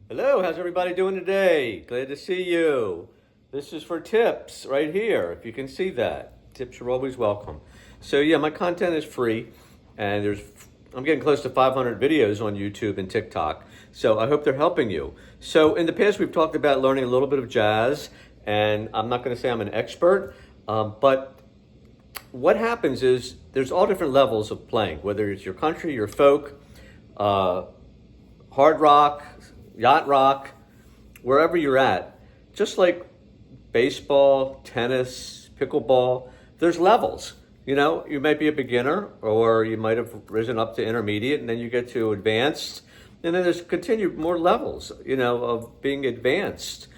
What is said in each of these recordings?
Hello, how's everybody doing today? Glad to see you. This is for tips right here, if you can see that. Tips are always welcome. So yeah, my content is free and I'm getting close to 500 videos on YouTube and TikTok. So I hope they're helping you. So in the past, we've talked about learning a little bit of jazz, and I'm not going to say I'm an expert, but what happens is there's all different levels of playing, whether it's your country, your folk, uh, hard rock, yacht rock, wherever you're at. Just like baseball, tennis, pickleball, there's levels. You know, you might be a beginner or you might have risen up to intermediate and then you get to advanced. And then there's continued more levels, of being advanced.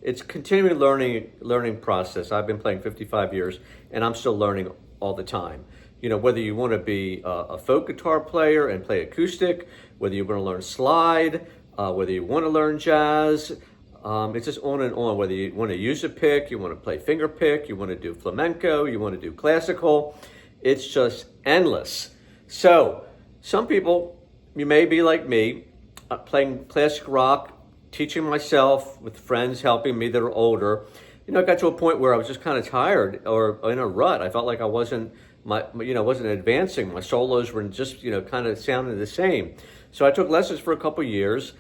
It's continuing learning process. I've been playing 55 years and I'm still learning all the time. Whether you want to be a folk guitar player and play acoustic, whether you want to learn slide, whether you want to learn jazz, it's just on and on. Whether you want to use a pick, you want to play finger pick, you want to do flamenco, you want to do classical, it's just endless. So some people, you may be like me, playing classic rock, teaching myself with friends helping me that are older. I got to a point where I was just kind of tired or in a rut. I felt like I wasn't advancing. My solos were just, kind of sounding the same. So I took lessons for a couple years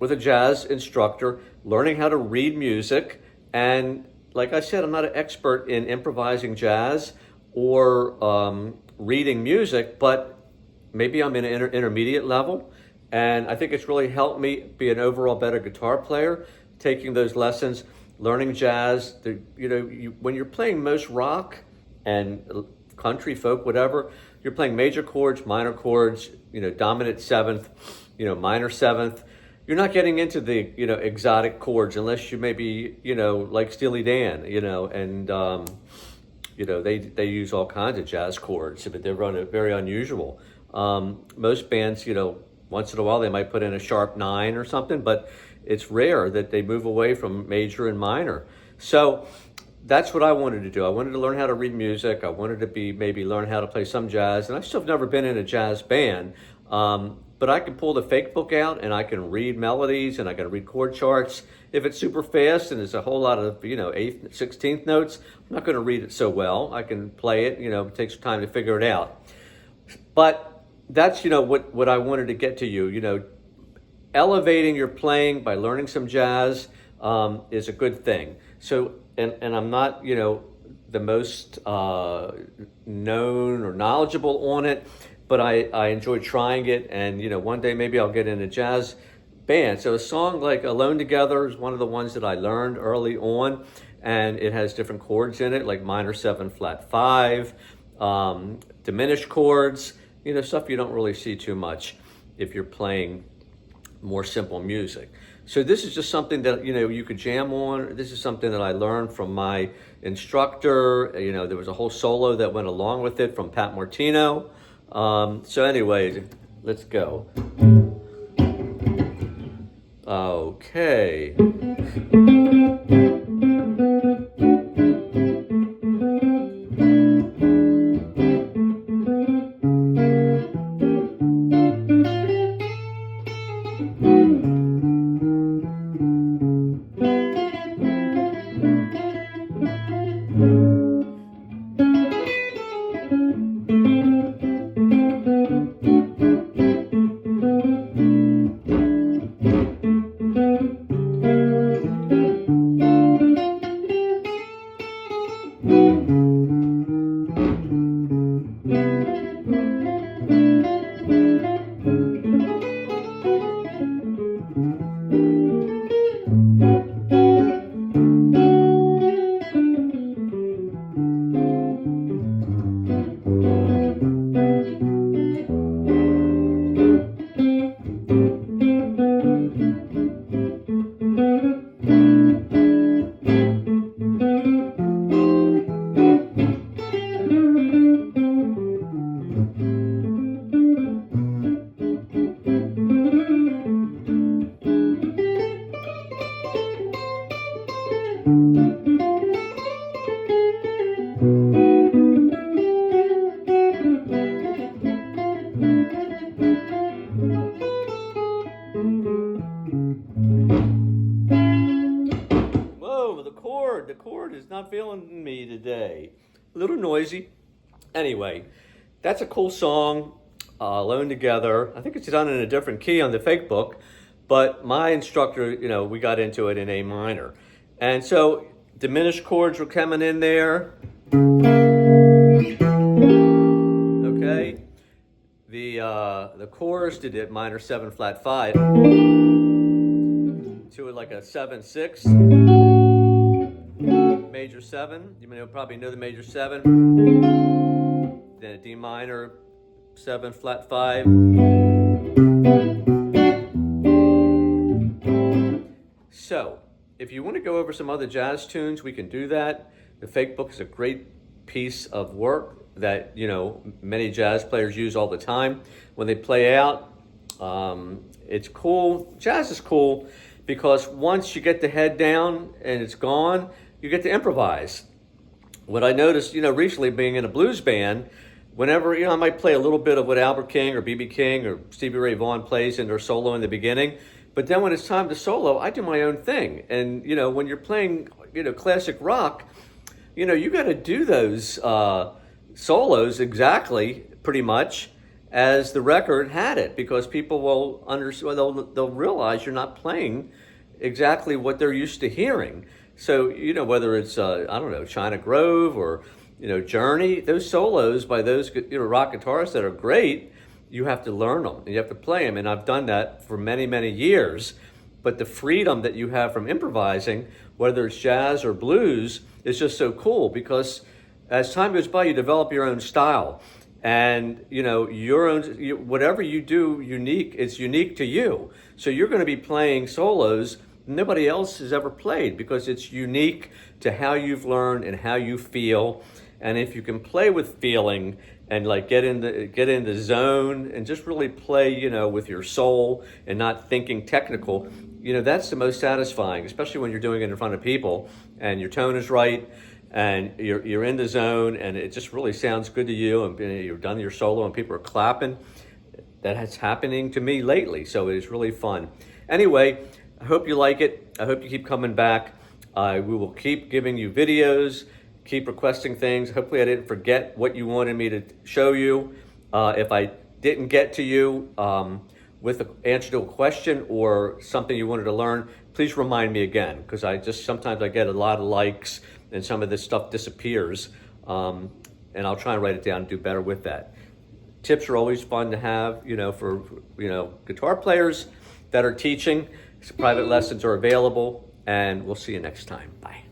with a jazz instructor, learning how to read music. And like I said, I'm not an expert in improvising jazz or reading music, but maybe I'm in an intermediate level. And I think it's really helped me be an overall better guitar player, taking those lessons, learning jazz. When you're playing most rock and country, folk, whatever, you're playing major chords, minor chords, dominant seventh, minor seventh. You're not getting into the, exotic chords unless you maybe, like Steely Dan, and, they use all kinds of jazz chords, but they're very unusual. Most bands, once in a while they might put in a sharp 9 or something, but it's rare that they move away from major and minor. So that's what I wanted to do. I wanted to learn how to read music. I wanted to maybe learn how to play some jazz. And I still have never been in a jazz band, but I can pull the fake book out and I can read melodies and I can read chord charts. If it's super fast and there's a whole lot of, 8th, 16th notes, I'm not going to read it so well. I can play it, it takes time to figure it out. But that's, what I wanted to get to you, elevating your playing by learning some jazz is a good thing. So, and I'm not, the most known or knowledgeable on it, but I enjoy trying it. And, one day maybe I'll get in a jazz band. So a song like Alone Together is one of the ones that I learned early on. And it has different chords in it, like minor 7, flat 5, diminished chords, stuff you don't really see too much if you're playing more simple music. So this is just something that, you could jam on. This is something that I learned from my instructor. There was a whole solo that went along with it from Pat Martino. So anyways, let's go. Okay. not feeling me today. A little noisy. Anyway, that's a cool song, Alone Together. I think it's done in a different key on the fake book, but my instructor, we got into it in A minor. And so diminished chords were coming in there. Okay. The chorus did it minor 7 flat 5 to like a 7-6 major 7. You probably know the major 7. Then a D minor 7 flat 5. So, if you want to go over some other jazz tunes, we can do that. The fake book is a great piece of work that many jazz players use all the time when they play out. It's cool. Jazz is cool because once you get the head down and it's gone, you get to improvise. What I noticed, recently being in a blues band, whenever I might play a little bit of what Albert King or B.B. King or Stevie Ray Vaughan plays in their solo in the beginning, but then when it's time to solo, I do my own thing. And when you're playing classic rock, you got to do those solos exactly, pretty much, as the record had it, because people will they'll realize you're not playing exactly what they're used to hearing. So whether it's China Grove or Journey, those solos by those rock guitarists that are great, you have to learn them and you have to play them. And I've done that for many, many years. But the freedom that you have from improvising, whether it's jazz or blues, is just so cool, because as time goes by, you develop your own style, and your own, whatever you do unique, it's unique to you. So you're going to be playing solos nobody else has ever played, because it's unique to how you've learned and how you feel. And if you can play with feeling and get in the zone and just really play, with your soul and not thinking technical, that's the most satisfying, especially when you're doing it in front of people and your tone is right and you're in the zone and it just really sounds good to you, and you've done your solo and people are clapping. That's happening to me lately, so it's really fun. Anyway, I hope you like it. I hope you keep coming back. We will keep giving you videos, keep requesting things. Hopefully I didn't forget what you wanted me to show you. If I didn't get to you with an answer to a question or something you wanted to learn, please remind me again, because sometimes I get a lot of likes and some of this stuff disappears, and I'll try and write it down and do better with that. Tips are always fun to have, for guitar players that are teaching. Private lessons are available, and we'll see you next time. Bye.